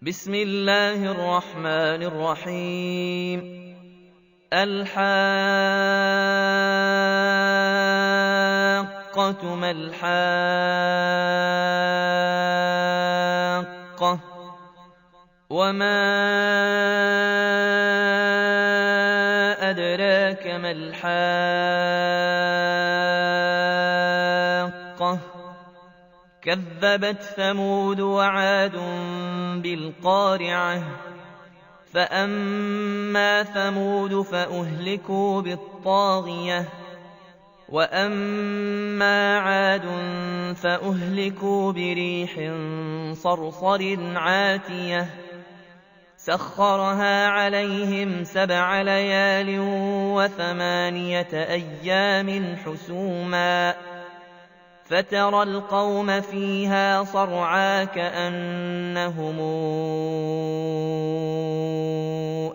بسم الله الرحمن الرحيم. الحاقة ما الحاقة وما أدراك ما الحاقة كذبت ثمود وعاد بالقارعة فأما ثمود فأهلكوا بالطاغية وأما عاد فأهلكوا بريح صرصر عاتية سخرها عليهم 7 ليال و8 أيام حسوما فترى القوم فيها صرعى كأنهم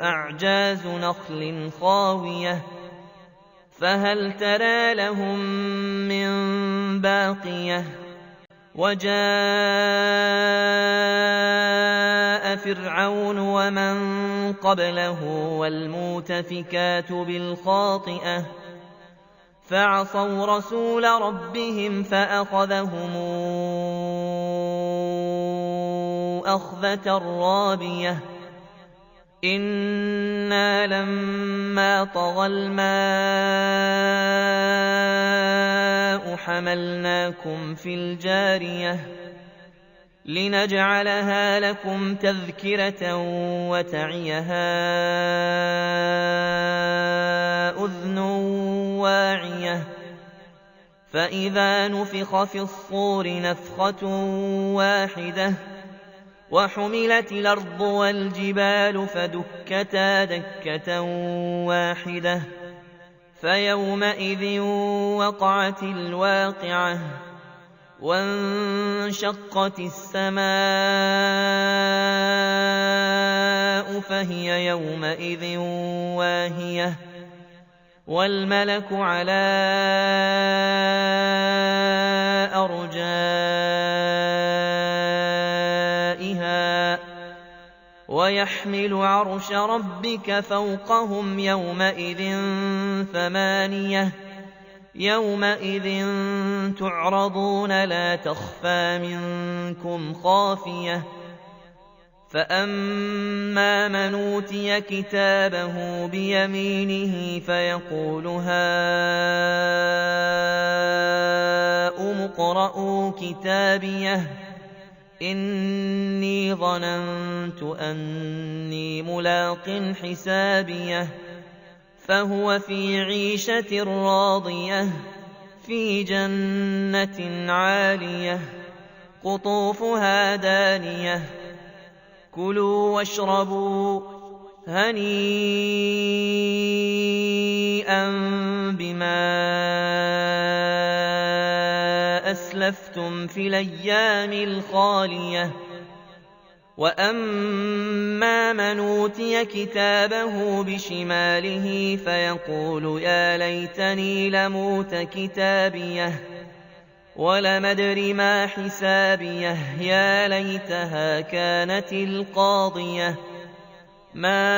أعجاز نخل خاوية فهل ترى لهم من باقية وجاء فرعون ومن قبله والمؤتفكات بالخاطئة فعصوا رسول ربهم فأخذهم أخذة رابية إنا لما طغى الماء حملناكم في الجارية لنجعلها لكم تذكرة وتعيها أذن واعية فإذا نفخ في الصور نفخة واحدة وحملت الأرض والجبال فدكتا دكة واحدة فيومئذ وقعت الواقعة وانشقت السماء فهي يومئذ واهية والملك على أرجائها ويحمل عرش ربك فوقهم يومئذ 8 يومئذ تعرضون لا تخفى منكم خافية فأما من أوتي كتابه بيمينه فيقول هاؤم اقرءوا كتابيه إني ظننت أني ملاق حسابيه فهو في عيشة راضية في جنة عالية قطوفها دانية كلوا واشربوا هنيئا بما أسلفتم في الأيام الخالية وأما من أوتي كتابه بشماله فيقول يا ليتني لموت كتابيه ولم أدر ما حسابيه يا ليتها كانت القاضية ما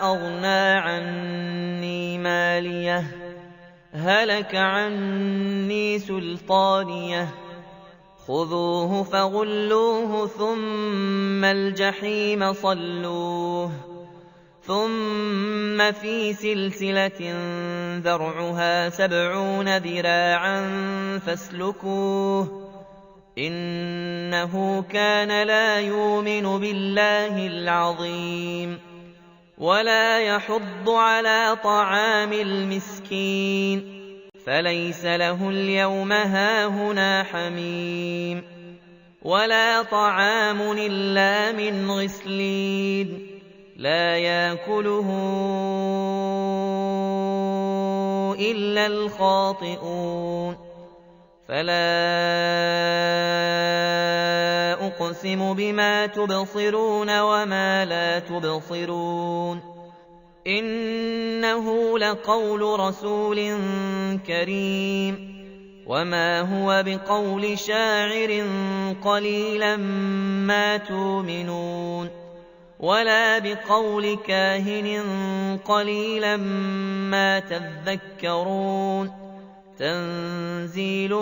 أغنى عني ماليه هلك عني سلطانيه خذوه فغلوه ثم الجحيم صلوه ثم في سلسلة ذرعها 70 ذراعا فاسلكوه إنه كان لا يؤمن بالله العظيم ولا يحض على طعام المسكين فليس له اليوم هاهنا حميم ولا طعام إلا من غسلين لا يأكله إلا الخاطئون فلا أقسم بما تبصرون وما لا تبصرون إنه لقول رسول كريم وما هو بقول شاعر قليلا ما تؤمنون ولا بقول كاهن قليلا ما تذكرون تنزيل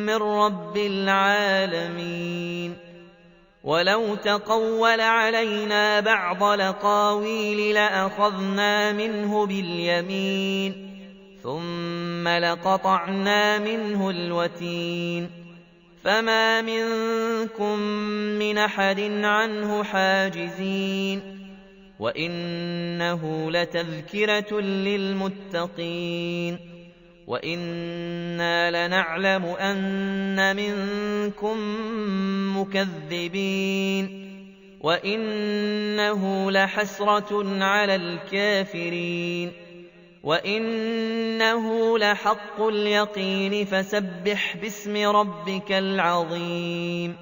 من رب العالمين ولو تقول علينا بعض الأقاويل لأخذنا منه باليمين ثم لقطعنا منه الوتين فما منكم من أحد عنه حاجزين وإنه لتذكرة للمتقين وإنا لنعلم أن منكم مكذبين وإنه لحسرة على الكافرين وإنه لحق اليقين فسبح باسم ربك العظيم